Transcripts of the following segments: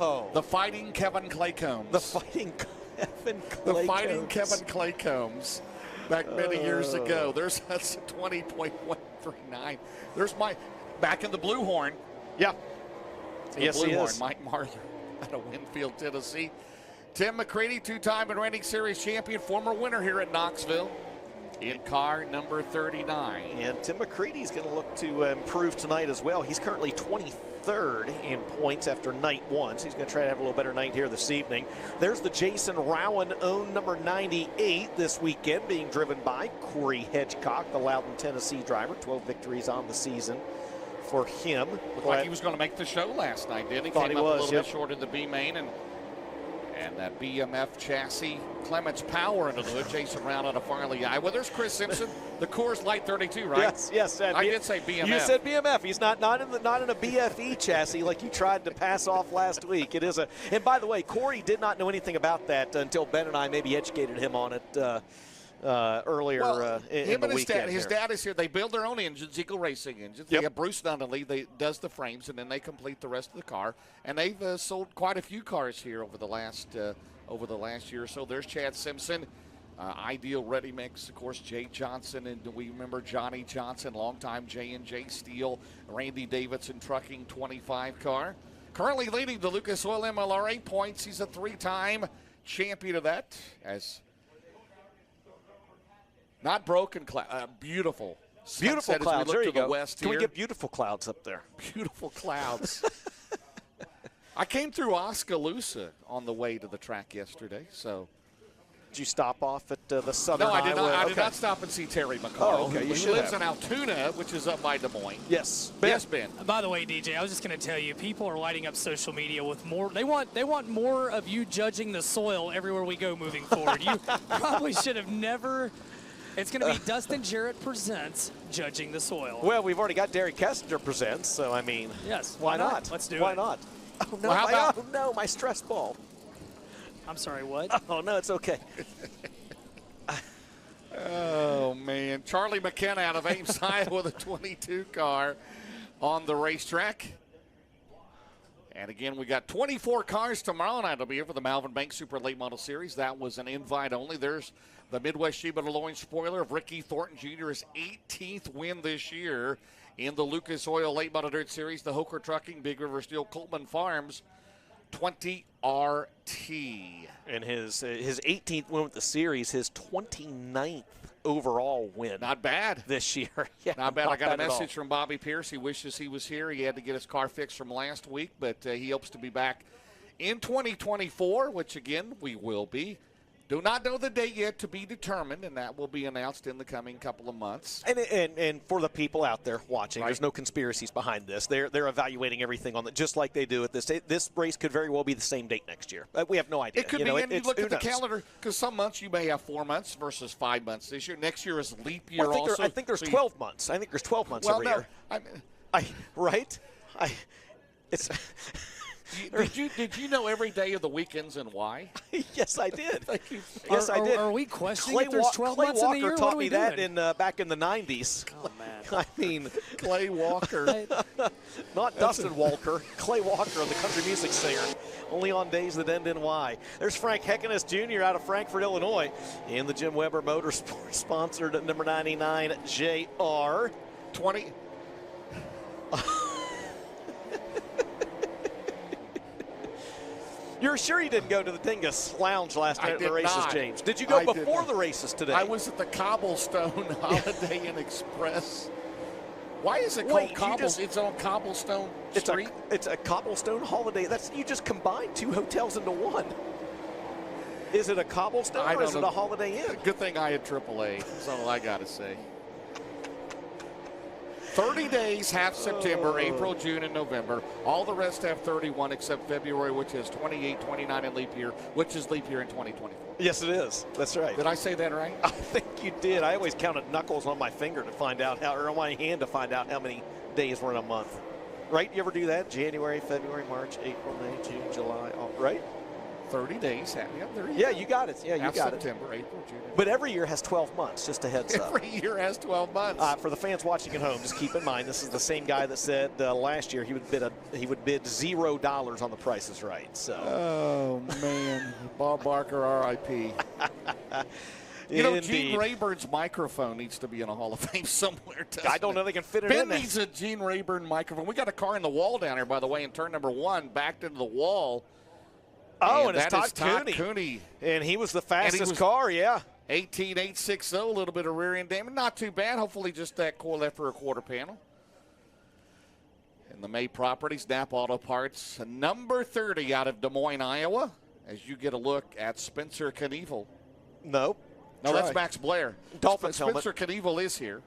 The Fighting Kevin Claycombs. The Fighting Kevin Claycombs. The Fighting Kevin Claycombs. Back many years ago. That's 20.139. There's back in the Blue Horn. Yeah. Yes, Blue Horn, Mike Martha out of Winfield, Tennessee. Tim McCready, two-time and reigning series champion, former winner here at Knoxville in car number 39. And Tim McCready's going to look to improve tonight as well. He's currently 23rd in points after night one, so he's going to try to have a little better night here this evening. There's the Jason Rowan owned number 98 this weekend, being driven by Corey Hedgecock, the Loudon, Tennessee driver. 12 victories on the season for him. Looked like he was going to make the show last night, didn't he? Thought Came he up was, a little bit short in the B main, and that BMF chassis, Clements Power into the hood, Jason Round out of Farley, Iowa. There's Chris Simpson, the Coors Light 32, right? Yes. I did say BMF. You said BMF. He's not in a BFE chassis like you tried to pass off last week. It is a. And by the way, Corey did not know anything about that until Ben and I maybe educated him on it earlier in the weekend. His dad is here. They build their own engines, Eagle Racing engines. They have Bruce Nunnally. They does the frames, and then they complete the rest of the car. And they've sold quite a few cars here over the last year or so. There's Chad Simpson, Ideal Ready Mix, of course, Jay Johnson, and we remember Johnny Johnson, longtime J&J Steel, Randy Davidson Trucking 25 car. Currently leading the Lucas Oil MLRA points. He's a three-time champion of that. As not broken cloud, beautiful. Beautiful clouds. There you go. Can we get beautiful clouds up there? Beautiful clouds. I came through Oskaloosa on the way to the track yesterday, so. Did you stop off at the Southern No, I did not. Highway? I did not stop and see Terry McCall, Oh, okay. who lives in Altoona, which is up by Des Moines. Yes. Yes, Ben. By the way, DJ, I was just going to tell you, people are lighting up social media with more. They want more of you judging the soil everywhere we go moving forward. You probably should have never. It's going to be Dustin Jarrett Presents Judging the Soil. Well, we've already got Derek Kessinger Presents, so I mean, yes. Why not? Let's do it. Why not? Oh, no, well, my stress ball. I'm sorry, what? Oh, no, it's okay. Oh, man. Charlie McKenna out of Ames, Iowa, the 22 car on the racetrack. And again, we got 24 cars tomorrow night. It'll be here for the Malvin Bank Super Late Model Series. That was an invite only. There's the Midwest Sheba DeLorean spoiler of Ricky Thornton Jr.'s 18th win this year in the Lucas Oil Late Model Dirt Series. The Hoker Trucking, Big River Steel, Coleman Farms, 20 RT. And his 18th win with the series, his 29th overall win. Not bad. This year. Yeah, not bad. I got a message from Bobby Pierce. He wishes he was here. He had to get his car fixed from last week, but he hopes to be back in 2024, which, again, we will be. Do not know the date yet, to be determined, and that will be announced in the coming couple of months. And for the people out there watching, right. There's no conspiracies behind this. They're evaluating everything on just like they do at this. This race could very well be the same date next year. We have no idea. It could be. And you look at the calendar, because some months you may have 4 months versus 5 months this year. Next year is leap year. Well, I think there's 12 months. I think there's 12 months every year. It's. Did you know every day of the weekends and why? Yes, I did. Yes, I did. Are we questioning if there's 12 months in the year? Clay Walker taught me that back in the 90s. Oh, man. I mean, Clay Walker. Not Dustin Walker. Clay Walker, the country music singer. Only on days that end in Y. There's Frank Heckeness Jr. out of Frankfort, Illinois, in the Jim Weber Motorsports sponsored at number 99 JR 20. You're sure you didn't go to the Dingus Lounge last night at the races, not. James? Did you go before the races today? I was at the Cobblestone Holiday Inn Express. Why is it called Cobblestone? It's on Cobblestone Street? It's a Cobblestone Holiday. You just combined two hotels into one. Is it a Cobblestone or is it a Holiday Inn? Good thing I had AAA. That's all I got to say. 30 days, half September, April, June, and November. All the rest have 31 except February, which is 28, 29 in leap year, which is leap year in 2024. Yes, it is. That's right. Did I say that right? I think you did. I always counted knuckles on my finger to find out or on my hand to find out how many days were in a month. Right? You ever do that? January, February, March, April, May, June, July, right? 30 days. Yeah, there you Yeah, go. you got it. Yeah, you Half got it. September, April, June. But every year has 12 months, just a heads up. Every year has 12 months. For the fans watching at home, just keep in mind this is the same guy that said last year he would bid $0 on the Price is Right. So. Oh man, Bob Barker, R.I.P. You know, Gene Rayburn's microphone needs to be in a Hall of Fame somewhere. I don't know if they can fit it Ben in there. needs a Gene Rayburn microphone. We got a car in the wall down here, by the way, in turn number 1, backed into the wall. Oh, and it's Todd Cooney. Cooney. And he was the fastest car, yeah. 18.860, a little bit of rear end damage. Not too bad. Hopefully just that coil left for a quarter panel. And the May Properties, Napa Auto Parts, number 30 out of Des Moines, Iowa, as you get a look at Spencer Knievel. Nope. No, that's Max Blair. Dolphins helmet. Spencer Knievel is here.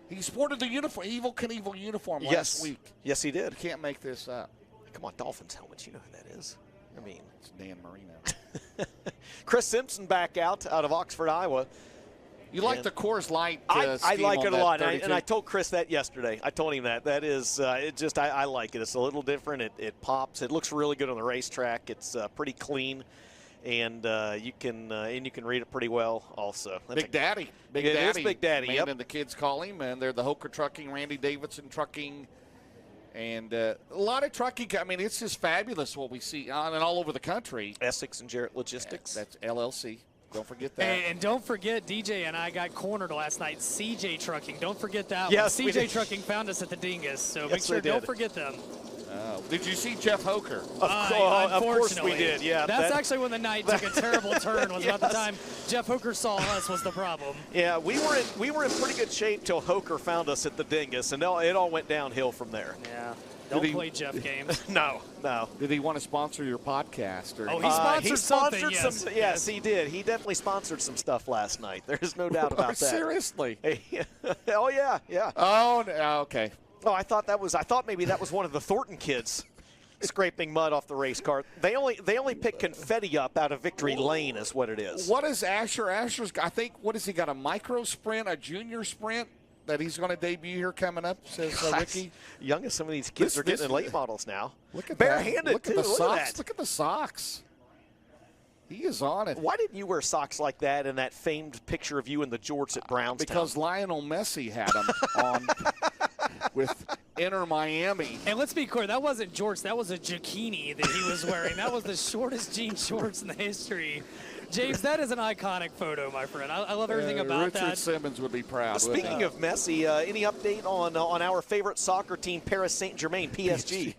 He sported the Evil Knievel uniform last week. Yes, he did. You can't make this up. Come on, Dolphins helmets. You know who that is. I mean, it's Dan Marino. Chris Simpson back out of Oxford, Iowa. You like the Coors Light I like it a lot, and I 32? told Chris that yesterday. I told him that. That is, I like it. It's a little different. It pops. It looks really good on the racetrack. It's pretty clean. And you can read it pretty well also. Big Daddy. It is Big Daddy, man, yep. And the kids call him, and they're the Hoker Trucking, Randy Davidson Trucking, and a lot of trucking. I mean, it's just fabulous what we see on and all over the country. Essex and Jarrett Logistics. That's LLC. Don't forget that. And don't forget, DJ and I got cornered last night. CJ Trucking. Don't forget that yes, one. CJ Trucking found us at the Dingus, so yes, make sure don't forget them. Did you see Jeff Hoker? Of course we did, yeah. That's actually when the night took a terrible turn. Was about the time Jeff Hoker saw us was the problem. Yeah, we were in pretty good shape till Hoker found us at the Dingus, and it all went downhill from there. Yeah. Don't play Jeff games. No. Did he want to sponsor your podcast? Or he sponsored something, yes, he did. He definitely sponsored some stuff last night. There's no doubt about that. Seriously? Oh, yeah. Oh, okay. Oh, I thought maybe that was one of the Thornton kids scraping mud off the race car. They only pick confetti up out of Victory Lane is what it is. What is Asher? Asher's, I think, what has he got, a micro sprint, a junior sprint that he's going to debut here coming up, says Ricky? Young as some of these kids are getting in late models now. Look at barehanded that. Look too. at the Look socks. at that. Look at the socks. He is on it. Why didn't you wear socks like that in that famed picture of you and the Jorts at Brownstown? Because Lionel Messi had them on with Inter Miami. And let's be clear, that wasn't Jorts. That was a Jacchini that he was wearing. That was the shortest jean shorts in the history. James, that is an iconic photo, my friend. I love everything about that. Richard Simmons would be proud. Speaking of Messi, any update on our favorite soccer team, Paris Saint-Germain, PSG?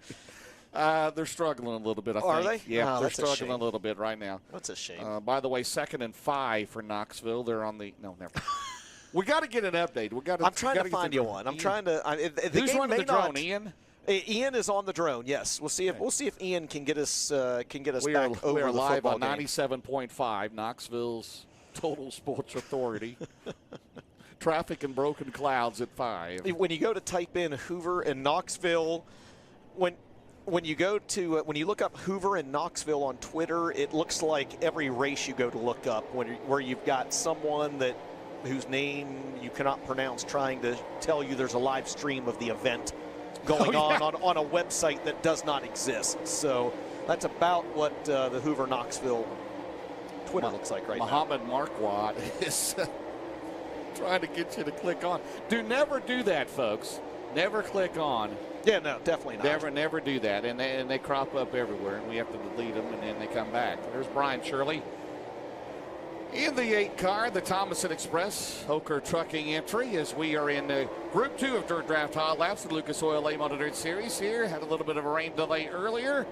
They're struggling a little bit, I think. Are they? Yeah, Oh, they're that's a struggling shame. a little bit right now. That's a shame. By the way, 2nd and 5 for Knoxville. They're on the – no, never. We got to get an update. I'm trying to find you one. I'm trying to – Who's running the drone, Ian? Ian is on the drone. Yes, we'll see if Ian can get us back over we are the live on football game. 97.5, Knoxville's Total Sports Authority. Traffic and broken clouds at 5. When you go to type in Hoover and Knoxville, when you look up Hoover and Knoxville on Twitter, it looks like every race you go to look up where you've got someone whose name you cannot pronounce trying to tell you there's a live stream of the event going on a website that does not exist. So that's about what the Hoover Knoxville Twitter looks like right now. Muhammad Marquardt is trying to get you to click on. Never do that, folks. Never click on. Yeah, no, definitely not. Never do that. And they crop up everywhere, and we have to delete them, and then they come back. There's Brian Shirley. In the 8 car, the Thomason Express Hoker Trucking entry, as we are in Group 2 of Dirt Draft Hot Laps, the Lucas Oil Late Model Dirt Series here. Had a little bit of a rain delay earlier.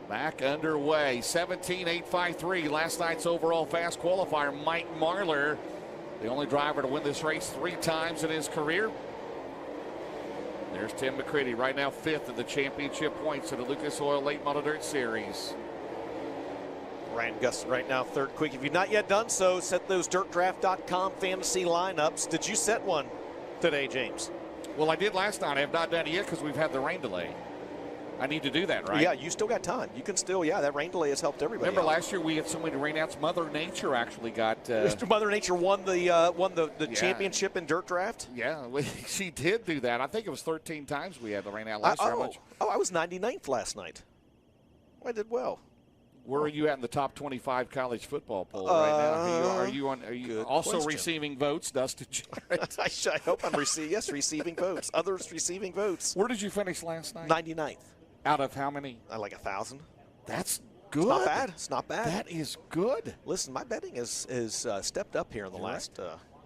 Back underway, 17.853. Last night's overall fast qualifier, Mike Marlar, the only driver to win this race 3 times in his career. There's Tim McCready, right now 5th in the championship points in the Lucas Oil Late Model Dirt Series. Ryan Gus right now 3rd quick. If you've not yet done so, set those dirtdraft.com fantasy lineups. Did you set one today, James? Well, I did last night. I have not done it yet because we've had the rain delay. I need to do that, right? Yeah, you still got time. You can still, that rain delay has helped everybody. Remember last year we had so many rainouts. Mother Nature actually got. Mother Nature won the championship in Dirt Draft. Yeah, she did do that. I think it was 13 times we had the rainout last year. I was 99th last night. I did well. Where are you at in the top 25 college football poll right now? Are you also question. receiving votes, Dustin Jarrett? I hope I'm receiving votes. Others receiving votes. Where did you finish last night? 99th. Out of how many? Like 1,000. That's good. It's not bad. It's not bad. That is good. Listen, my betting is stepped up here in the last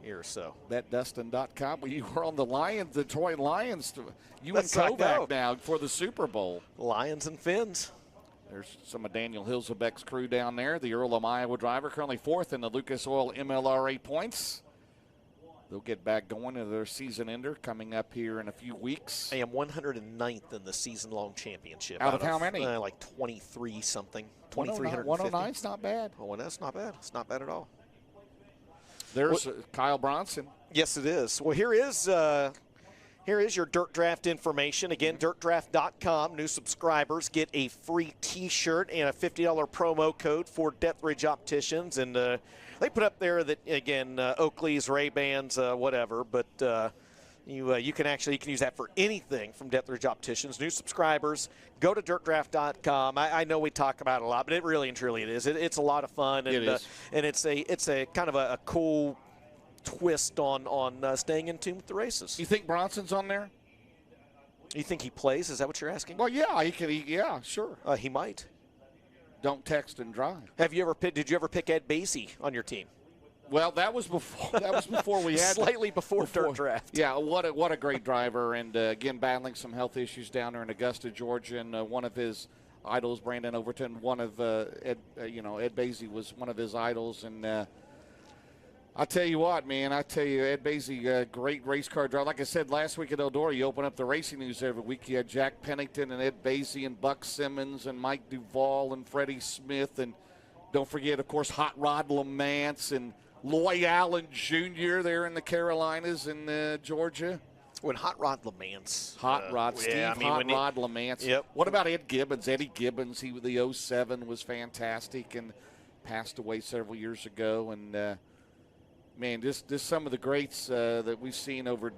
year or so. BetDustin.com. Well, you were on the Lions, Detroit Lions. You That's and right, Kovac now for the Super Bowl. Lions and Fins. There's some of Daniel Hilzebeck's crew down there. The Earlham, Iowa driver, currently 4th in the Lucas Oil MLRA points. They'll get back going to their season ender coming up here in a few weeks. I am 109th in the season-long championship. Out of how many? Like 23 something. 2,350. 109's not bad. Oh, that's not bad. It's not bad at all. There's Kyle Bronson. Yes, it is. Well, here is your Dirt Draft information. Again, dirtdraft.com. New subscribers get a free T-shirt and a $50 promo code for Dethridge Opticians. And they put up there that, again, Oakley's, Ray-Bans, whatever. But you can use that for anything from Dethridge Opticians. New subscribers, go to dirtdraft.com. I know we talk about it a lot, but it really and truly it is. It's a lot of fun. And, it is. And it's a kind of a cool twist on staying in tune with the races. You think Bronson's on there? You think he plays? Is that what you're asking? Well, yeah, yeah, sure. He might. Don't text and drive. Did you ever pick Ed Basie on your team? Well, that was before. That was before we had slightly before Dirt Draft. Yeah, what a great driver, and again battling some health issues down there in Augusta, Georgia, and one of his idols, Brandon Overton. One of Ed Basie was one of his idols, and I tell you what, man. Ed Basie, great race car driver. Like I said last week at Eldora, you open up the racing news every week. You had Jack Pennington and Ed Basie and Buck Simmons and Mike Duvall and Freddie Smith, and don't forget, of course, Hot Rod LeMance and Loy Allen Jr. there in the Carolinas and Georgia. When Hot Rod LeMance. Hot Rod LeMance. Yep. What about Ed Gibbons? Eddie Gibbons, the 07 was fantastic and passed away several years ago. And, man, just some of the greats that we've seen over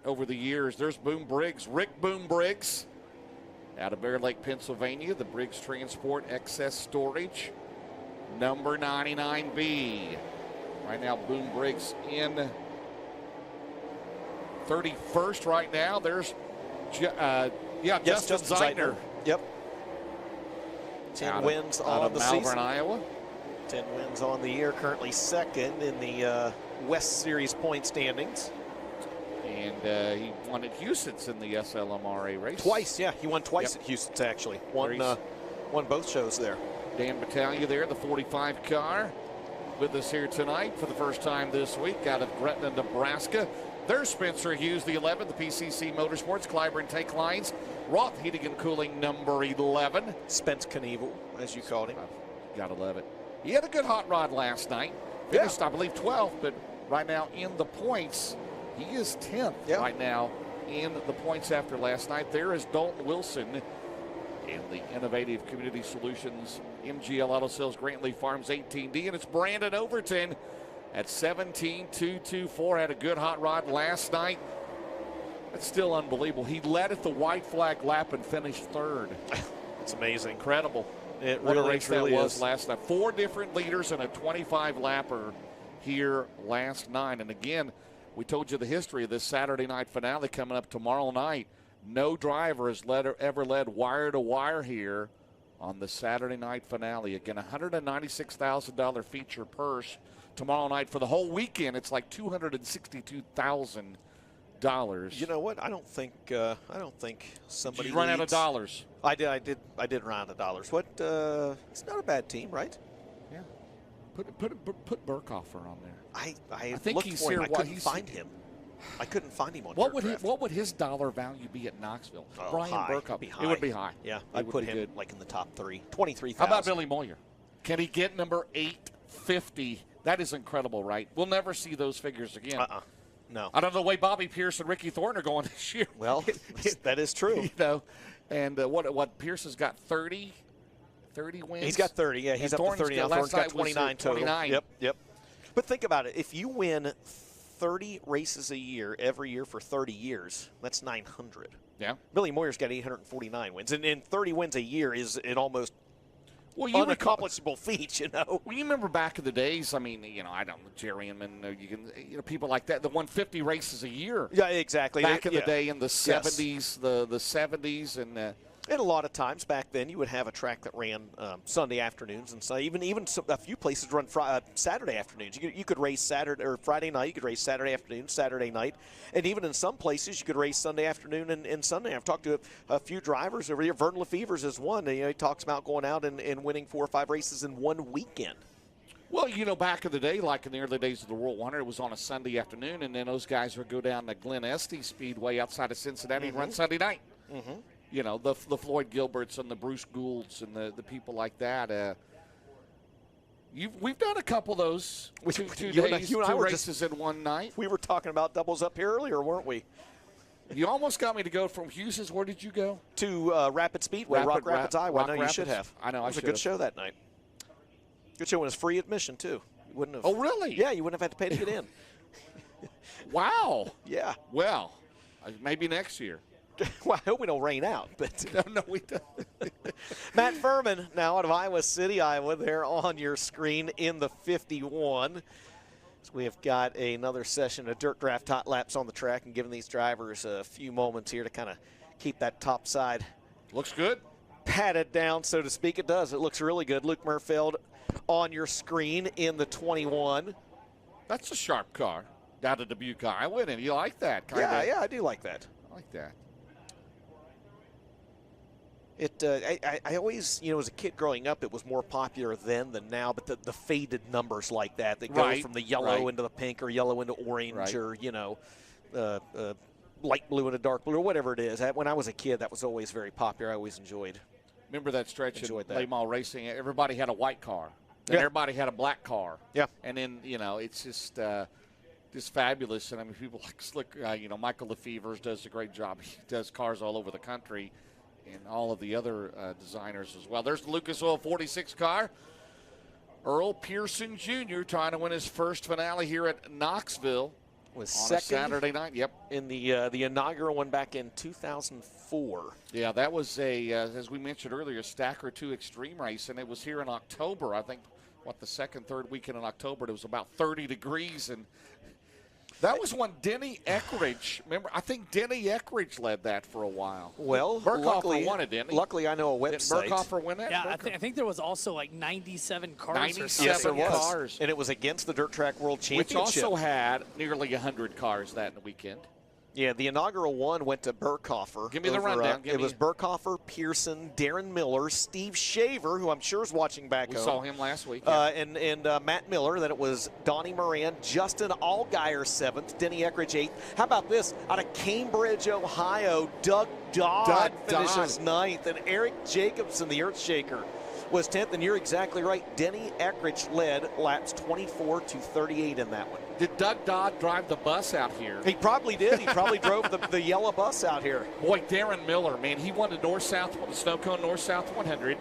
the years. There's Boom Briggs, Rick Boom Briggs, out of Bear Lake, Pennsylvania, the Briggs Transport Excess Storage, number 99B. Right now, Boom Briggs in 31st right now. There's, Justin Zeitner. Yep. 10 wins on the Malvern, season. Iowa. 10 wins on the year, currently second in the West Series point standings. And he won at Houston's in the SLMRA race. Twice, yeah. He won twice at Houston's, actually. Won both shows there. Dan Battaglia there, the 45 car, with us here tonight for the first time this week out of Gretna, Nebraska. There's Spencer Hughes, the 11, the PCC Motorsports, Clyburn Tank Lines, Roth Heating and Cooling, number 11. Spence Knievel, as you called him. Gotta love it. He had a good hot rod last night. Finished, I believe, 12th, but right now in the points, he is 10th right now in the points after last night. There is Dalton Wilson in the Innovative Community Solutions MGL Auto Sales Grantley Farms 18D, and it's Brandon Overton at 17.224. Had a good hot rod last night. That's still unbelievable. He led at the white flag lap and finished third. It's amazing. Incredible. What a race that was last night. 4 different leaders and a 25-lapper here last night. And again, we told you the history of this Saturday night finale coming up tomorrow night. No driver has ever led wire to wire here on the Saturday night finale. Again, $196,000 feature purse tomorrow night for the whole weekend. It's like $262,000. You know what? I don't think somebody. Did you run out of dollars? I did run out of dollars. What? It's not a bad team, right? Yeah. Put Burkhofer on there. I think looked he's for him. here. I couldn't find him. I couldn't find him on what Dirt would his dollar value be at Knoxville? Oh, Brian Burkhoff. It would be high. Yeah, I'd put him good. like in the top 3. 23,000. How about Billy Moyer? Can he get number 850? That is incredible, right? We'll never see those figures again. No. I don't know the way Bobby Pierce and Ricky Thornton are going this year. Well, that is true. You know, and what Pierce has got 30 wins. He's got 30. Yeah, he's up to 30 now. Thornton's got 29 total. 29. Yep. But think about it. If you win 30 races a year every year for 30 years, that's 900. Yeah. Billy Moyer's got 849 wins, and 30 wins a year is it almost unaccomplishable feat, you know. Well, you remember back in the days, I mean, you know, I don't know, Jerry Inman, people like that, the 150 races a year. Yeah, exactly. Back in the day in the 70s, the 70s, and a lot of times back then you would have a track that ran Sunday afternoons, and so even a few places run Saturday afternoons. You could race Saturday or Friday night. You could race Saturday afternoon, Saturday night, and even in some places you could race Sunday afternoon and Sunday. I've talked to a few drivers over here. Vernon Lefevre's is one. You know, he talks about going out and winning 4 or 5 races in one weekend. Well, you know, back in the day, like in the early days of the World 100, it was on a Sunday afternoon, and then those guys would go down to Glen Estee Speedway outside of Cincinnati and run Sunday night. You know, the Floyd Gilberts and the Bruce Goulds and the people like that. We've done a couple of those. Two races in one night. We were talking about doubles up here earlier, weren't we? You almost got me to go from Hughes's. Where did you go? To Rapid Speedway, Rock Rapids, Iowa. No, you should have. I know. It was a good show that night. Good show. It was free admission, too. You wouldn't have. Oh, really? Yeah, you wouldn't have had to pay to get in. Wow. Yeah. Well, maybe next year. Well, I hope we don't rain out. But no, we don't. Matt Furman now out of Iowa City, Iowa, there on your screen in the 51. So we have got another session of dirt draft hot laps on the track and giving these drivers a few moments here to kind of keep that top side. Looks good. Patted down, so to speak. It does. It looks really good. Luke Murfeld on your screen in the 21. That's a sharp car. Down to Dubuque, Iowa, and you like that, kind of. Yeah, I do like that. I like that. I always, you know, as a kid growing up, it was more popular then than now, but the faded numbers like that go from the yellow into the pink or yellow into orange or, you know, light blue into dark blue or whatever it is. When I was a kid, that was always very popular. I always enjoyed. Remember that stretch in late model racing? Everybody had a white car. Then everybody had a black car. Yeah. And then, you know, it's just fabulous. And, I mean, people like Slick, you know, Michael Lefevre does a great job. He does cars all over the country. And all of the other designers as well. There's the Lucas Oil 46 car. Earl Pearson Jr. trying to win his first finale here at Knoxville. Was on second a Saturday night. Yep. In the inaugural one back in 2004. Yeah, that was as we mentioned earlier, Stacker 2 Extreme race, and it was here in October. I think the second, third weekend in October. It was about 30 degrees, and that was when Denny Eckridge, remember, I think Denny Eckridge led that for a while. Well, Burkhofer won it, didn't he? Luckily, I know a website. Did Burkhofer win that? Yeah, I think there was also like 97 cars. 97 cars. And it was against the Dirt Track World Championship. Which also had nearly 100 cars that weekend. Yeah, the inaugural one went to Burkhofer. Give me the rundown. It was Burkhofer, Pearson, Darren Miller, Steve Shaver, who I'm sure is watching back home. We saw him last week. And Matt Miller. Then it was Donnie Moran, Justin Allgaier 7th, Denny Eckridge 8th. How about this? Out of Cambridge, Ohio, Doug Dodd finishes 9th, and Eric Jacobson, the Earthshaker, was 10th. And you're exactly right. Denny Eckridge led laps 24 to 38 in that one. Did Doug Dodd drive the bus out here? He probably did. He probably drove the yellow bus out here. Boy, Darren Miller, man, he won the Snow Cone North-South 100,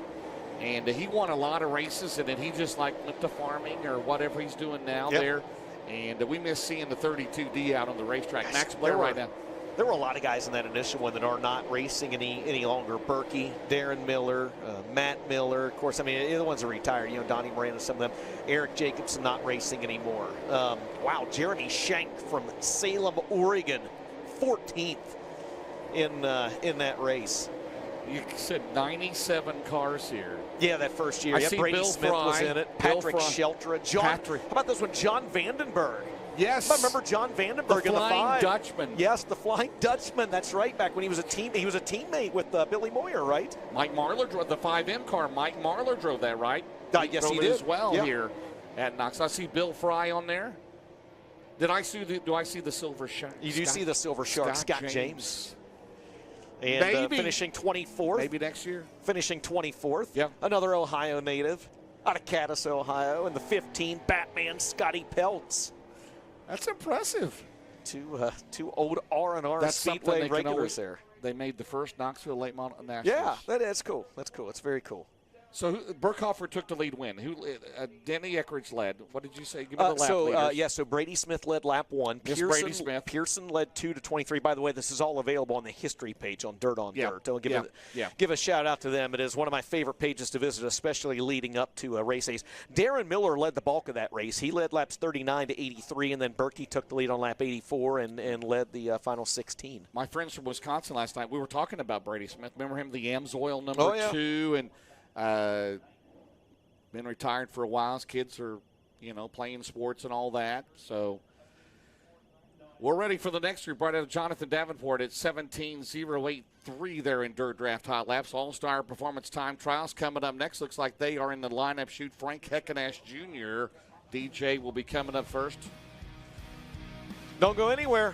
and he won a lot of races, and then he just went to farming or whatever he's doing now there. And we miss seeing the 32D out on the racetrack. Max Blair right now. There were a lot of guys in that initial one that are not racing any longer. Berkey, Darren Miller, Matt Miller. Of course, I mean, the other ones are retired. You know, Donnie Moran and some of them. Eric Jacobson not racing anymore. Wow, Jeremy Shank from Salem, Oregon, 14th in that race. You said 97 cars here. Yeah, that first year. I see Brady Bill Smith Fry, was in it. Patrick Sheltra. How about this one? John Vandenberg. Yes. I remember John Vandenberg in the Flying Dutchman. Yes, the Flying Dutchman. That's right. Back when he was a teammate with Billy Moyer, right? Mike Marlar drove the 5M car. Mike Marlar drove that, right? Yes, he did as well here at Knox. I see Bill Fry on there. Do I see the Silver Shark? You do see the Silver Shark, Scott James. And finishing 24th. Maybe next year. Finishing 24th. Yeah. Another Ohio native out of Cadiz, Ohio. And the 15, Batman Scotty Peltz. That's impressive. Two old R&R Speedway regulars there. They made the first Knoxville late model nationals. Yeah, that's cool. That's cool. It's very cool. So Burkhofer took the lead win. Denny Eckridge led. What did you say? Give me the lap leaders. So Brady Smith led lap 1. Brady Smith. Pearson led 2 to 23. By the way, this is all available on the history page on Dirt on Dirt. I'll give a shout out to them. It is one of my favorite pages to visit, especially leading up to race A's. Darren Miller led the bulk of that race. He led laps 39 to 83, and then Berkey took the lead on lap 84 and led the final 16. My friends from Wisconsin last night, we were talking about Brady Smith. Remember him, the AMSOIL number 2, and been retired for a while. His kids are, playing sports and all that. So we're ready for the next group right out of Jonathan Davenport at 17.083 there in Dirt Draft Hot Laps. All-Star Performance Time Trials coming up next. Looks like they are in the lineup shoot. Frank Heckenash Jr. DJ will be coming up first. Don't go anywhere.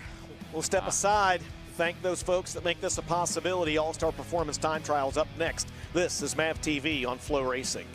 We'll step aside. Thank those folks that make this a possibility. All-Star Performance Time Trials up next. This is MAV TV on FloRacing.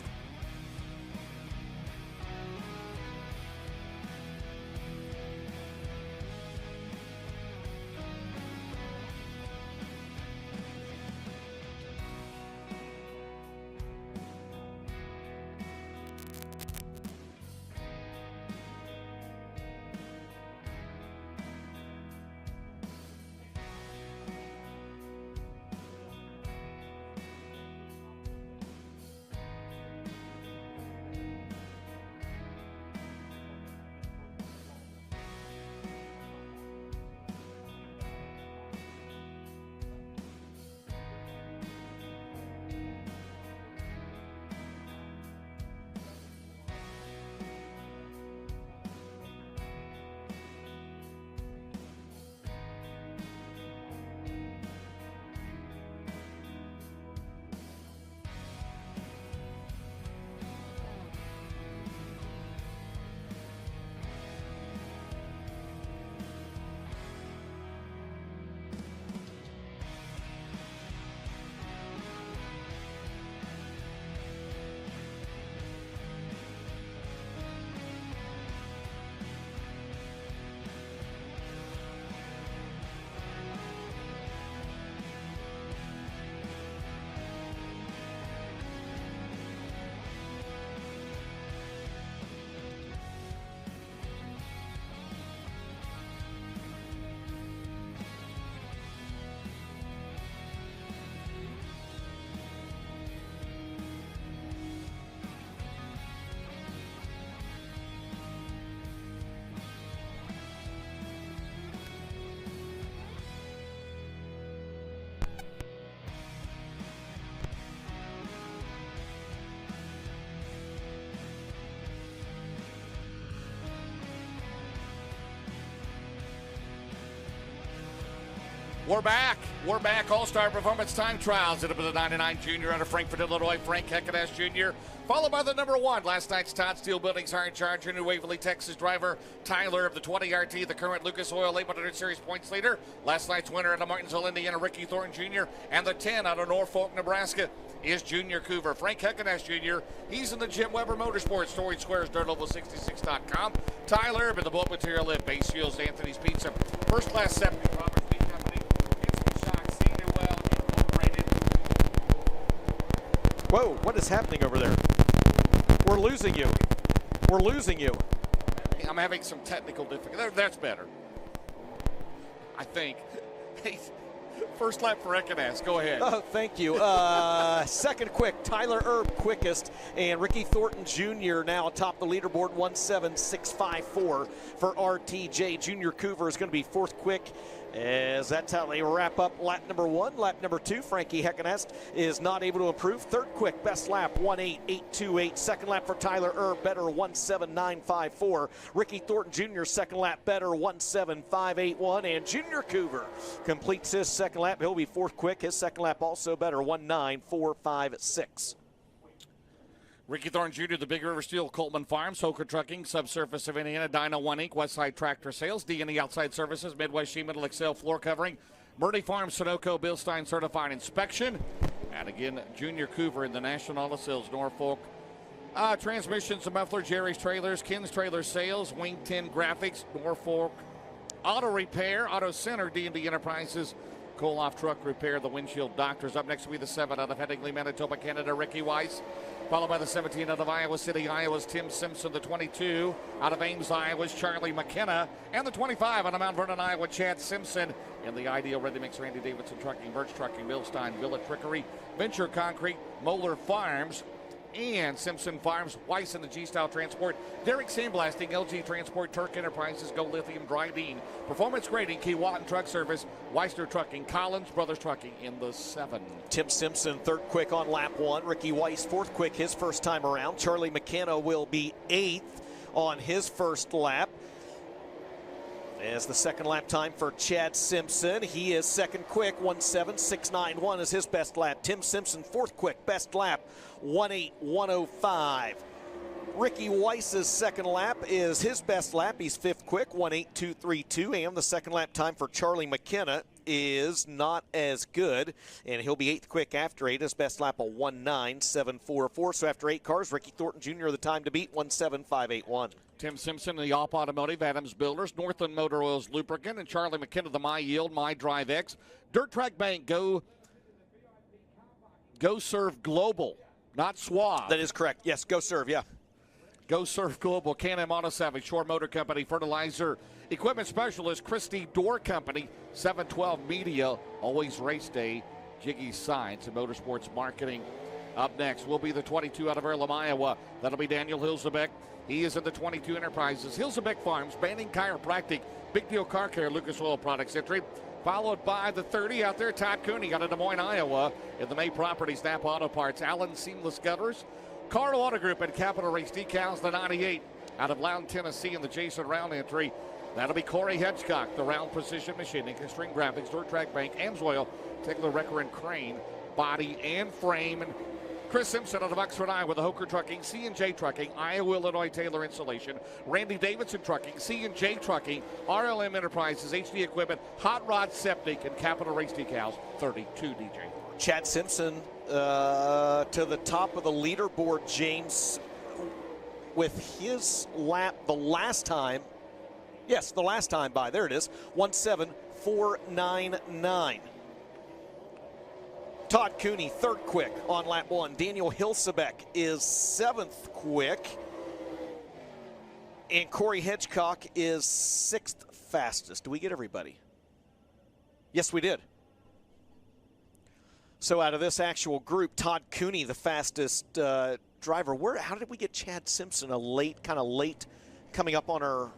We're back. All-Star Performance Time Trials. It'll be the 99 Junior out of Frankfort, Illinois, Frank Heckenash Jr., followed by the number 1, last night's Todd Steel Buildings Iron Charger, New Waverly, Texas driver, Tyler of the 20 RT, the current Lucas Oil 800 Series points leader. Last night's winner out of Martinsville, Indiana, Ricky Thornton Jr., and the 10 out of Norfolk, Nebraska, is Junior Coover. Frank Heckenash Jr., he's in the Jim Weber Motorsports, Storage Squares, DirtOval66.com. Tyler, but the bulk material at Base Shields, Anthony's Pizza, First Class Septic, Roberts Meat Company, Whoa, what is happening over there? We're losing you. We're losing you. I'm having some technical difficulties. That's better, I think. Hey, first lap for Heckenash. Go ahead. Oh, thank you. Second quick, Tyler Erb quickest, and Ricky Thornton Jr. now atop the leaderboard, 17654 for RTJ. Junior Coover is going to be fourth quick. As that's how they wrap up lap number 1. Lap number 2, Frankie Heckenash is not able to improve. Third quick, best lap, 18828. Second lap for Tyler Erb, better, 17954. Ricky Thornton Jr., second lap, better, 17581. And Junior Coover completes his second lap. He'll be fourth quick. His second lap also better, 19456. Ricky Thornton Jr., the Big River Steel, Coleman Farms, Hoker Trucking, Subsurface of Indiana, Dyno 1 Inc., Westside Tractor Sales, D&E Outside Services, Midwest Sheet Metal Excel Floor Covering, Murdy Farms, Sunoco, Bill Stein Certified Inspection, and again, Junior Coover in the National Auto Sales, Norfolk. Transmissions and Muffler, Jerry's Trailers, Ken's Trailer Sales, Wing 10 Graphics, Norfolk. Auto Repair, Auto Center, D&D Enterprises, Koloff Truck Repair, the Windshield Doctors. Up next will be the 7 out of Headingley, Manitoba, Canada, Ricky Weiss. Followed by the 17 out of Iowa City, Iowa's Tim Simpson. The 22 out of Ames, Iowa's Charlie McKenna. And the 25 out of Mount Vernon, Iowa, Chad Simpson. In the Ideal Ready Mix, Randy Davidson Trucking, Birch Trucking, Bill Stein, Billet Trickery, Venture Concrete, Moeller Farms, and Simpson Farms. Weiss in the G-Style Transport, Derek Sandblasting, LG Transport, Turk Enterprises, Go Lithium, Dryden, Performance Grading, Keewatin Truck Service, Weissner Trucking, Collins Brothers Trucking in the 7. Tim Simpson, 3rd quick on lap 1. Ricky Weiss, 4th quick his first time around. Charlie McKenna will be 8th on his first lap. As the second lap time for Chad Simpson, he is 2nd quick, 1:7.691 is his best lap. Tim Simpson, 4th quick, best lap, 1:8.105. Ricky Weiss's second lap is his best lap. He's 5th quick, 1:8.232, and the second lap time for Charlie McKenna is not as good, and he'll be 8th quick after 8. His best lap, a 1:9.744. So after 8 cars, Ricky Thornton Jr. the time to beat, 1:7.581. Tim Simpson, the Opp Automotive, Adams Builders, Northland Motor Oils Lubricant, and Charlie McKenna, the My Yield, My Drive X. Dirt Track Bank, Go Serve Global, not Suave. That is correct. Yes, Go Serve, yeah. Go Surf Global, Can-Am Auto Savage, Shore Motor Company, Fertilizer Equipment Specialist, Christie Door Company, 712 Media, Always Race Day, Jiggy Signs, and Motorsports Marketing. Up next will be the 22 out of Earlham, Iowa. That'll be Daniel Hilzebeck. He is in the 22 Enterprises. Hilzebeck Farms, Banning Chiropractic, Big Deal Car Care, Lucas Oil Products entry. Followed by the 30 out there, Todd Cooney out of Des Moines, Iowa. In the May Properties, Napa Auto Parts, Allen Seamless Gutters, Carl Auto Group, and Capital Race Decals. The 98 out of Loudon, Tennessee, in the Jason Round entry. That'll be Corey Hedgecock, the Round Precision Machining, String Graphics, Dirt Track Bank, Amsoil, Tickler Wrecker and Crane, Body and Frame. And Chris Simpson out of Oxford, Iowa, the Hoker Trucking, C&J Trucking, Iowa, Illinois, Taylor Insulation, Randy Davidson Trucking, C&J Trucking, RLM Enterprises, HD Equipment, Hot Rod Septic, and Capital Race Decals, 32, DJ. Chad Simpson to the top of the leaderboard, James, with his lap the last time. Yes, the last time by. There it is, 1:7.499. Todd Cooney, 3rd quick on lap 1. Daniel Hilzebeck is 7th quick. And Corey Hedgecock is 6th fastest. Do we get everybody? Yes, we did. So out of this actual group, Todd Cooney, the fastest driver. How did we get Chad Simpson kind of late coming up on our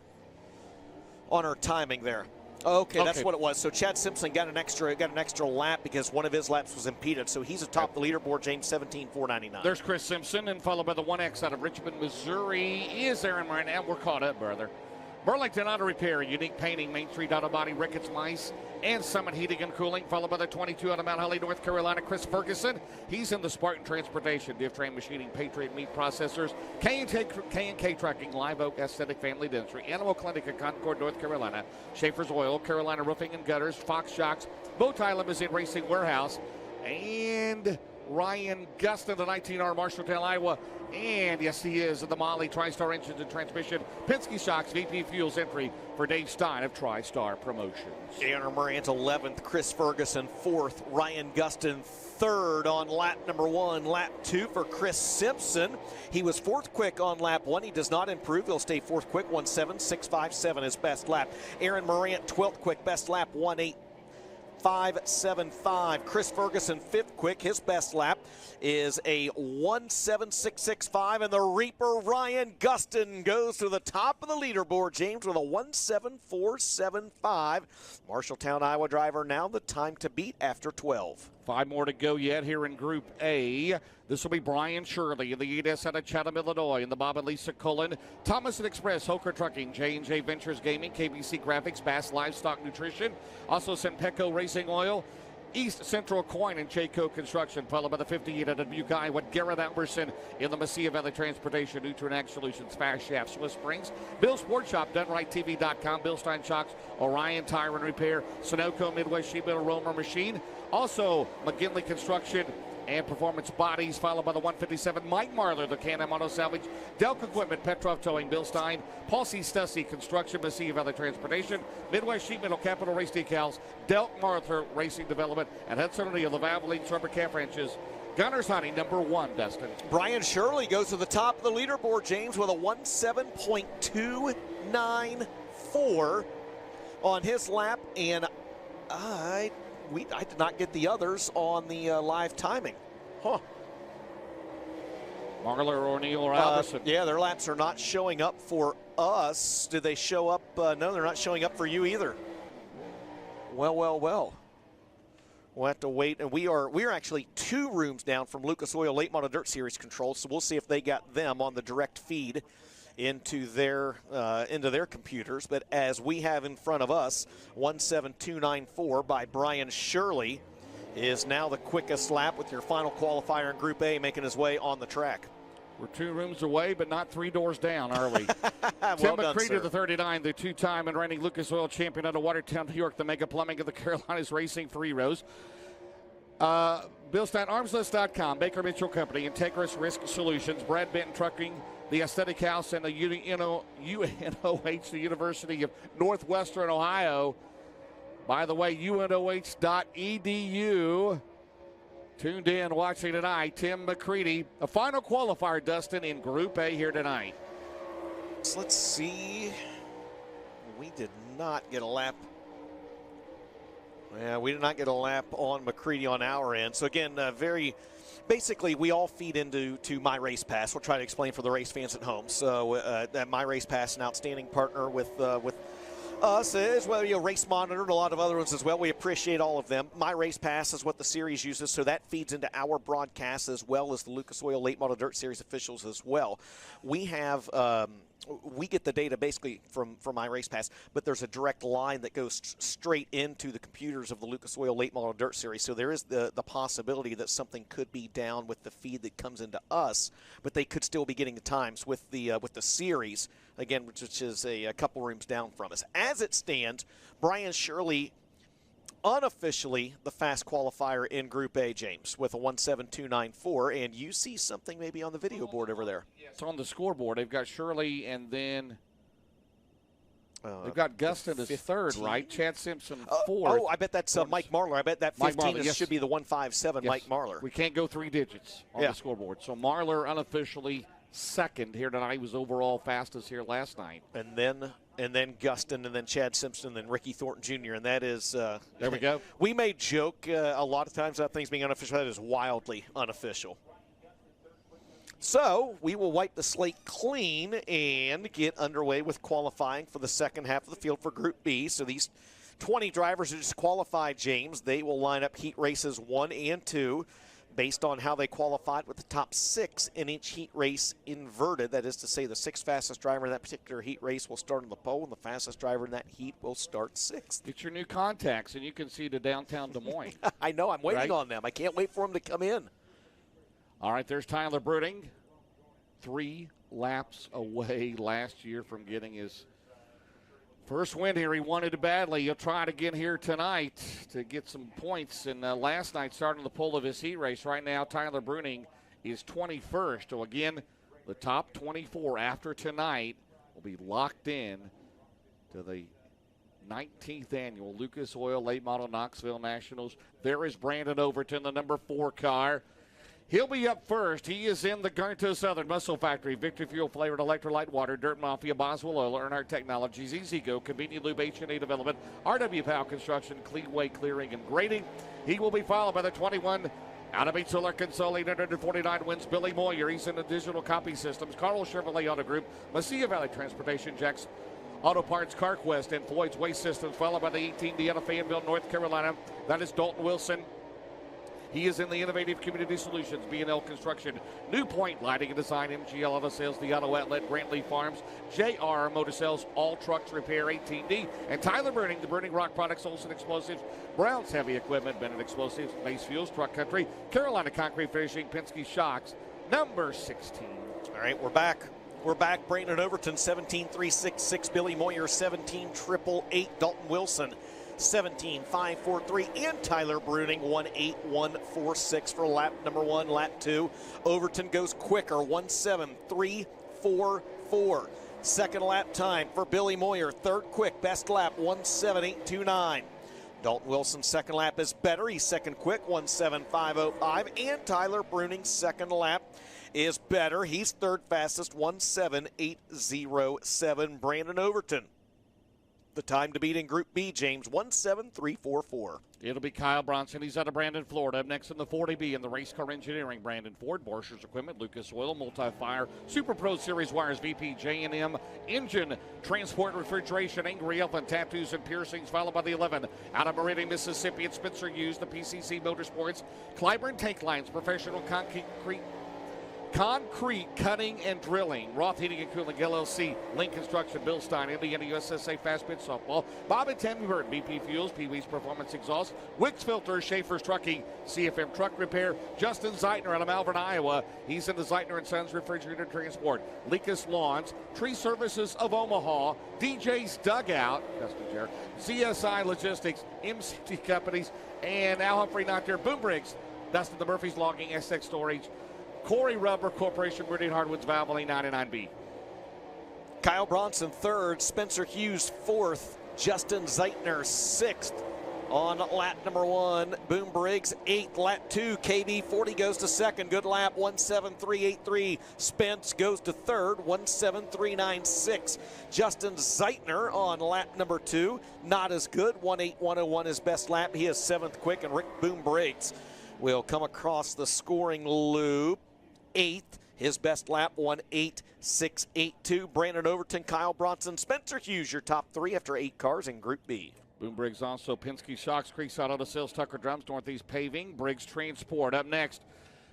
timing there? Okay, that's what it was. So Chad Simpson got an extra lap because one of his laps was impeded. So he's atop the leaderboard, James, 17.499. There's Chris Simpson, and followed by the 1X out of Richmond, Missouri, is Aaron Moran. And we're caught up, brother. Burlington Auto Repair, Unique Painting, Main Street Auto Body, Ricketts Mice, and Summit Heating and Cooling, followed by the 22 out of Mount Holly, North Carolina, Chris Ferguson. He's in the Spartan Transportation, Div Train Machining, Patriot Meat Processors, K&K Trucking, Live Oak Aesthetic Family Dentistry, Animal Clinic in Concord, North Carolina, Schaefer's Oil, Carolina Roofing and Gutters, Fox Shocks, Bowtie Limousine Racing Warehouse, and Ryan Gustin, the 19R, Marshalltown, Iowa. And yes, he is in the Molly TriStar Engines and Transmission, Penske Shocks, VP Fuels entry for Dave Stein of TriStar Promotions. Aaron Moran's 11th, Chris Ferguson 4th, Ryan Gustin 3rd on lap number 1. Lap 2 for Chris Simpson. He was 4th quick on lap 1. He does not improve. He'll stay 4th quick, 1:7.657 his best lap. Aaron Moran 12th quick, best lap, 1:8.575. Chris Ferguson 5th quick. His best lap is a 1:7.665, and the Reaper Ryan Gustin goes to the top of the leaderboard, James, with a 1:7.475. Marshalltown, Iowa driver now the time to beat after 12. 5 more to go yet here in Group A. This will be Brian Shirley in the 8S out of Chatham, Illinois, in the Bob and Lisa Cullen, Thomas and Express, Hoker Trucking, J&J Ventures Gaming, KBC Graphics, Bass Livestock Nutrition, also Sempeco Racing Oil, East Central Coin, and Jayco Construction, followed by the 58 out of Dubuque, Iowa, Garrett Alberson in the Mesilla Valley Transportation, Nutrient Solutions, Fast Shaft, Swiss Springs, Bill Sports Shop, DoneRightTV.com, Bill Stein Shocks, Orion Tire and Repair, Sunoco, Midwest Sheet Metal Roamer Machine, also McGinley Construction, and Performance Bodies, followed by the 157, Mike Marler, the Can-Am Auto Salvage, Delk Equipment, Petrov Towing, Bill Stein, Paul C. Stussy Construction, Mesilla Valley Transportation, Midwest Sheet Metal, Capital Race Decals, Delk Martha Racing Development, and Hudson O'Neill, the Valvoline Rubber Calf Ranches. Gunners Honey, number 1, Dustin. Brian Shirley goes to the top of the leaderboard, James, with a 1:7.294 on his lap, and I did not get the others on the live timing. Huh. Marler, O'Neill, or Alberson. Yeah, their laps are not showing up for us. Did they show up? No, they're not showing up for you either. Well. We'll have to wait, and we are actually 2 rooms down from Lucas Oil Late Model Dirt Series control, so we'll see if they got them on the direct feed into their computers. But as we have in front of us, 1:7.294 by Brian Shirley is now the quickest lap with your final qualifier in Group A making his way on the track. We're 2 rooms away, but not 3 doors down, are we? Well Tim done, McCready, sir. the 39, the 2-time and reigning Lucas Oil champion out of Watertown, New York, the Mega Plumbing of the Carolinas Racing 3 rows. Bill Stein, Armslist.com, Baker Mitchell Company, Integris Risk Solutions, Brad Benton Trucking, the Aesthetic House, and the UNOH, the University of Northwestern Ohio. By the way, unoh.edu. Tuned in, watching tonight, Tim McCready, a final qualifier, Dustin, in Group A here tonight. So let's see. We did not get a lap. Yeah, we did not get a lap on McCready on our end. So again, basically we all feed into My Race Pass. We'll try to explain for the race fans at home. So that My Race Pass, an outstanding partner with us as well, Race Monitor and a lot of other ones as well. We appreciate all of them. My Race Pass is what the series uses, so that feeds into our broadcast as well as the Lucas Oil Late Model Dirt Series officials as well. We have we get the data basically from My Race Pass, but there's a direct line that goes straight into the computers of the Lucas Oil Late Model Dirt Series. So there is the possibility that something could be down with the feed that comes into us, but they could still be getting the times with the series, again, which is a couple rooms down from us. As it stands, Brian Shirley, unofficially the fast qualifier in Group A, James, with a 1:7.294, and you see something maybe on the video board over there. It's on the scoreboard. They've got Shirley, and then they've got Gustin as 3rd, right? Chad Simpson 4th. Oh, I bet that's Mike Marler. I bet that 15 Marler, yes. should be the 1:57 Yes. Mike Marler. We can't go 3 digits on the scoreboard. So Marler unofficially 2nd here tonight. He was overall fastest here last night. And then Gustin, and then Chad Simpson, and then Ricky Thornton Jr., and that is there we go. We may joke a lot of times about things being unofficial. That is wildly unofficial. So we will wipe the slate clean and get underway with qualifying for the second half of the field for Group B. So these 20 drivers who just qualified, James, they will line up heat races 1 and 2 based on how they qualified, with the top 6 in each heat race inverted. That is to say, the 6th fastest driver in that particular heat race will start on the pole, and the fastest driver in that heat will start 6th. Get your new contacts, and you can see to downtown Des Moines. I know. I'm waiting on them. I can't wait for them to come in. All right, there's Tyler Bruting. 3 laps away last year from getting his first win here. He wanted it badly. He'll try it again here tonight to get some points. And last night, starting the pole of his heat race. Right now, Tyler Bruning is 21st. So, again, the top 24 after tonight will be locked in to the 19th annual Lucas Oil Late Model Knoxville Nationals. There is Brandon Overton, the number 4 car. He'll be up first. He is in the Garnto Southern Muscle Factory, Victory Fuel Flavored Electrolyte Water, Dirt Mafia, Boswell Oil, Earnhardt Technologies, Easy Go, Convenient Lube, H&A Development, RW Powell Construction, Cleanway Clearing and Grading. He will be followed by the 21 out of Beach, Arkansas, 849 wins, Billy Moyer. He's in the Digital Copy Systems, Carl Chevrolet Auto Group, Mesilla Valley Transportation, Jack's Auto Parts, CarQuest, and Floyd's Waste Systems, followed by the 18D out of Fayetteville, North Carolina. That is Dalton Wilson. He is in the Innovative Community Solutions, B&L Construction, New Point Lighting and Design, MGL Auto Sales, the Auto Outlet, Brantley Farms, JR Motor Sales, All Trucks Repair, 18D, and Tyler Bruning, the Burning Rock Products, Olson Explosives, Brown's Heavy Equipment, Bennett Explosives, Base Fuels, Truck Country, Carolina Concrete Finishing, Penske Shocks, number 16. All right, we're back. We're back. Brandon Overton, 17.366. Billy Moyer, 17.888. Dalton Wilson, 17.543. And Tyler Bruning 1.8146 for lap number 1. Lap 2, Overton goes quicker, 1.7344. Second lap time for Billy Moyer, third quick, best lap 1.7829. Dalton Wilson's second lap is better. He's second quick, 1.7505. And Tyler Bruning's second lap is better. He's third fastest, 1.7807. Brandon Overton, the time to beat in Group B, James, 1.7344. It'll be Kyle Bronson. He's out of Brandon, Florida. Up next in the 40B in the Race Car Engineering, Brandon Ford, Borchers Equipment, Lucas Oil, Multi-Fire, Super Pro Series Wires, VP, J&M, Engine, Transport, Refrigeration, Angry Elephant, Tattoos and Piercings, followed by the 11. Out of Meridian, Mississippi, it's Spencer Hughes, the PCC Motorsports, Clyburn Tank Lines, Professional Concrete Cutting and Drilling, Roth Heating and Cooling LLC, Link Construction, Bill Stein, Indiana USSA Fast Pitch Softball, Bob and Tammy Burton, BP Fuels, Pee Wee's Performance Exhaust, Wicks Filters, Schaefer's Trucking, CFM Truck Repair, Justin Zeitner out of Malvern, Iowa. He's in the Zeitner & Sons Refrigerator Transport, Licas Lawns, Tree Services of Omaha, DJ's Dugout, Custom Chair, CSI Logistics, MC Companies, and Al Humphrey not there, Boom Briggs, Dustin the Murphy's Logging, SX Storage, Corey Rubber Corporation, Meridian Hardwoods, Valvoline 99B. Kyle Bronson third, Spencer Hughes fourth, Justin Zeitner sixth on lap number 1. Boom Briggs eighth, lap 2. KB 40 goes to second, good lap, 1.7383. Spence goes to third, 1.7396. Justin Zeitner on lap number 2, not as good, 1.8101 his best lap. He is seventh quick, and Rick Boom Briggs will come across the scoring loop. 8th, his best lap, 1.8682. Brandon Overton, Kyle Bronson, Spencer Hughes, your top 3 after 8 cars in Group B. Boom Briggs also Penske Shocks, Creekside Auto Sales, Tucker Drums, Northeast Paving, Briggs Transport. Up next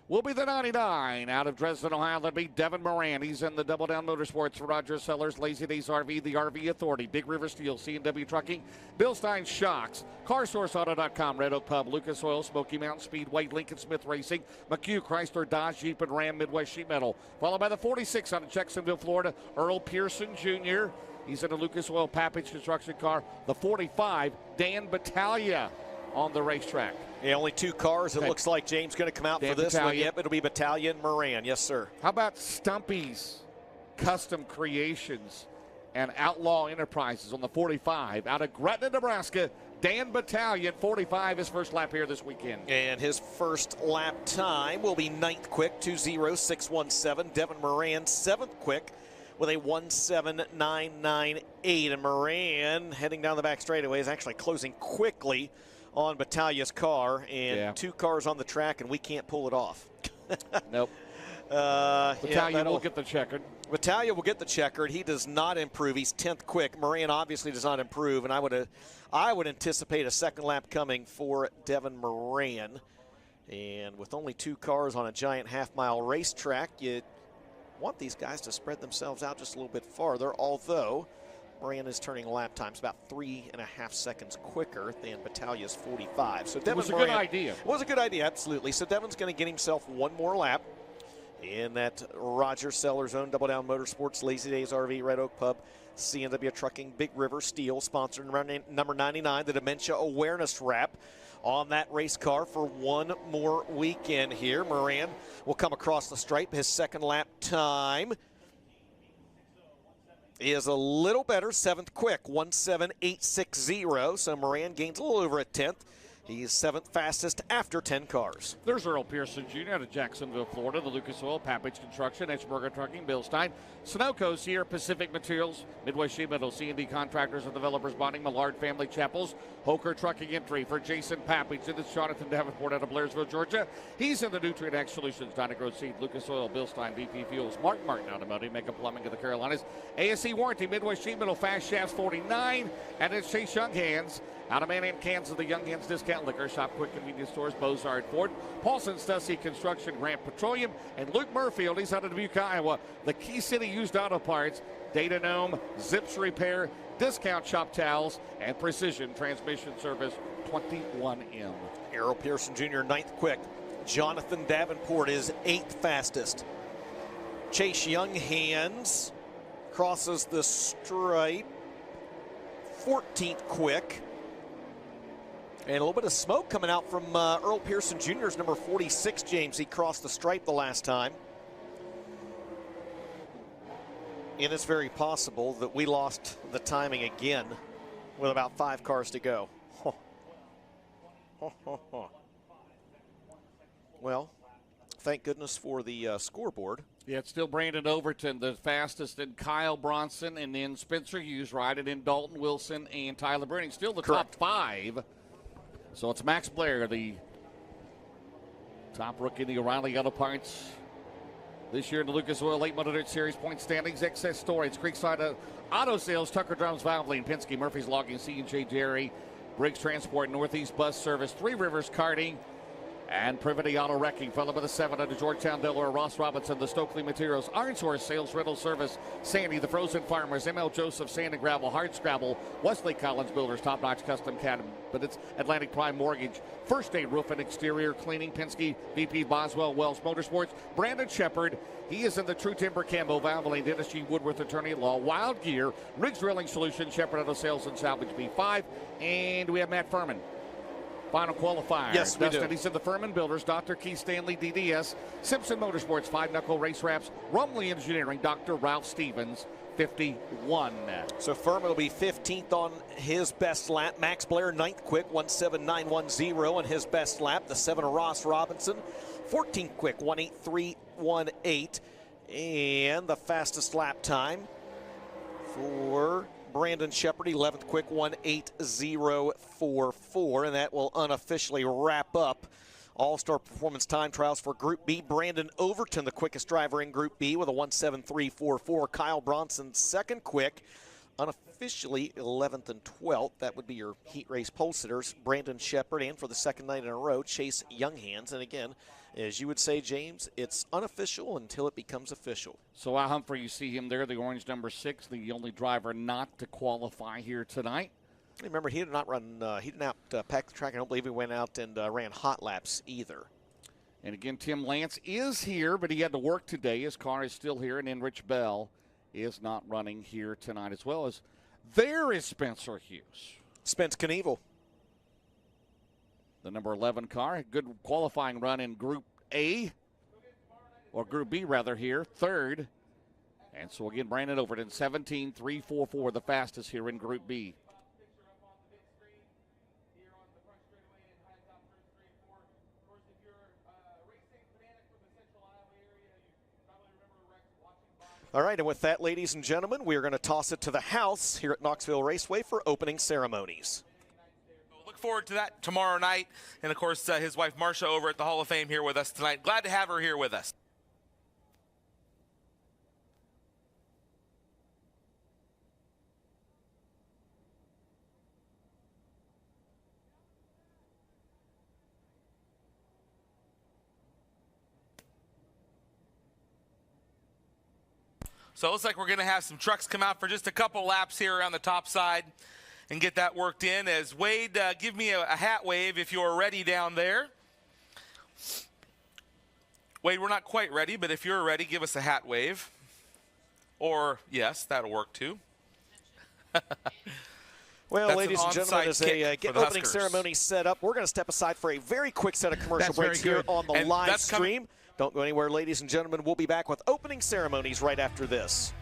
will be the 99 out of Dresden, Ohio. That'll be Devin Moran. He's in the Double Down Motorsports for Roger Sellers, Lazy Days RV, the RV Authority, Big River Steel, C&W Trucking, Bill Stein Shocks, CarSourceAuto.com, Red Oak Pub, Lucas Oil, Smoky Mountain Speedway, Lincoln Smith Racing, McHugh, Chrysler, Dodge, Jeep, and Ram, Midwest Sheet Metal. Followed by the 46 out of Jacksonville, Florida, Earl Pearson Jr. He's in a Lucas Oil Pappage Construction car. The 45, Dan Battaglia on the racetrack. Yeah, only 2 cars. It looks like James going to come out for this one. Yep, it'll be Battaglia and Moran. Yes, sir. How about Stumpy's Custom Creations and Outlaw Enterprises on the 45 out of Gretna, Nebraska? Dan Battaglia, 45, his first lap here this weekend. And his first lap time will be 9th quick, 2.0617. Devin Moran, 7th quick with a 1.7998. And Moran, heading down the back straightaway, is actually closing quickly on Battaglia's car, and 2 cars on the track, and we can't pull it off. Nope. Battaglia will get the checkered. Battaglia will get the checkered. He does not improve. He's 10th quick. Moran obviously does not improve, and I would anticipate a second lap coming for Devin Moran. And with only 2 cars on a giant half-mile racetrack, you want these guys to spread themselves out just a little bit farther, although Moran is turning lap times about 3.5 seconds quicker than Battaglia's 45. So Devin was a Moran, good idea. It was a good idea, absolutely. So Devin's going to get himself 1 more lap in that Roger Sellers owned Double Down Motorsports, Lazy Days RV, Red Oak Pub, C&W Trucking, Big River Steel, sponsored number 99, the Dementia Awareness Wrap on that race car for 1 more weekend here. Moran will come across the stripe. His second lap time is a little better, 7th quick, 1.7860. So Moran gains a little over a 10th. He's 7th fastest after 10 cars. There's Earl Pearson Jr. out of Jacksonville, Florida. The Lucas Oil, Pappage Construction, Edgeburger Trucking, Bill Stein, Sunoco, Sierra Pacific Materials, Midwest Sheet Metal, C&D Contractors and Developers Bonding, Millard Family Chapels, Hoker Trucking Entry for Jason Pappage. And it's Jonathan Davenport out of Blairsville, Georgia. He's in the Nutrient Ag Solutions, Dynagrowth Seed, Lucas Oil, Bill Stein, BP Fuels, Mark Martin Automotive, Makeup Plumbing of the Carolinas, ASC Warranty, Midwest Sheet Metal, Fast Shafts 49, and it's Chase Young Hands out of Manhattan, Kansas, the Young Hands Discount Liquor Shop, Quick Convenience Stores, Bozard Ford, Paulson Stussy Construction, Grant Petroleum, and Luke Murfield, he's out of Dubuque, Iowa. The Key City Used Auto Parts, Data Gnome, Zips Repair, Discount Shop Towels, and Precision Transmission Service, 21M. Earl Pearson Jr., 9th quick. Jonathan Davenport is 8th fastest. Chase Young Hands crosses the stripe, 14th quick. And a little bit of smoke coming out from Earl Pearson Jr.'s number 46, James. He crossed the stripe the last time. And it's very possible that we lost the timing again with about 5 cars to go. Well, thank goodness for the scoreboard. Yeah, it's still Brandon Overton, the fastest, and Kyle Bronson, and then Spencer Hughes riding in Dalton Wilson and Tyler Brenning. Still the Correct. top 5. So it's Max Blair, the top rookie in the O'Reilly Auto Parts this year in the Lucas Oil 800 Series point standings. Excess Storage, Creekside Auto Sales, Tucker Drums, Valvoline, Penske, Murphy's Logging, C&J Jerry, Briggs Transport, Northeast Bus Service, Three Rivers Karting, and Privity Auto Wrecking. Followed by the 7 under Georgetown, Delaware, Ross Robinson, the Stokely Materials, Orange Horse Sales, Rental Service, Sandy, the Frozen Farmers, ML Joseph, Sand and Gravel, Hard Scrabble, Wesley Collins Builders, Top Notch Custom Cat, but it's Atlantic Prime Mortgage, First Aid Roof and Exterior Cleaning, Penske, VP Boswell, Wells Motorsports, Brandon Shepard. He is in the True Timber Cambo, Valvoline, Dennis G. Woodworth, Attorney at Law, Wild Gear, Riggs Drilling Solutions, Shepard Auto Sales and Salvage B5, and we have Matt Furman. Final qualifier. Yes, we do. He's in the Furman Builders, Dr. Keith Stanley, DDS, Simpson Motorsports, 5 Knuckle Race Wraps, Rumley Engineering, Dr. Ralph Stevens, 51. So Furman will be 15th on his best lap. Max Blair, 9th quick, 17910 on his best lap. The 7 of Ross Robinson, 14th quick, 18318. And the fastest lap time for Brandon Shepard, 11th quick, 18044, and that will unofficially wrap up All-Star Performance Time Trials for Group B. Brandon Overton, the quickest driver in Group B with a 17344. Kyle Bronson, second quick, unofficially 11th and 12th. That would be your heat race pole sitters. Brandon Shepard, and for the second night in a row, Chase Younghands. And again, as you would say, James, it's unofficial until it becomes official. So Al Humphrey, you see him there, the orange number 6, the only driver not to qualify here tonight. Remember, he did not run, he did not pack the track. I don't believe he went out and ran hot laps either. And again, Tim Lance is here, but he had to work today. His car is still here, and then Rich Bell is not running here tonight, as well as there is Spencer Hughes. Spence Knievel. The number 11 car, good qualifying run in Group A, or Group B rather here, third. And so again, Brandon Overton, 17.344, the fastest here in Group B. All right, and with that, ladies and gentlemen, we are going to toss it to the house here at Knoxville Raceway for opening ceremonies. Look forward to that tomorrow night. And, of course, his wife, Marcia, over at the Hall of Fame here with us tonight. Glad to have her here with us. So it looks like we're going to have some trucks come out for just a couple laps here around the top side and get that worked in. As Wade, give me a hat wave if you're ready down there. Wade, we're not quite ready, but if you're ready, give us a hat wave. Or, yes, that'll work too. Well, That's ladies and gentlemen, as they get opening Huskers. ceremony set up, we're going to step aside for a very quick set of commercial That's breaks very here good. on the And live that's stream. Don't go anywhere, ladies and gentlemen. We'll be back with opening ceremonies right after this.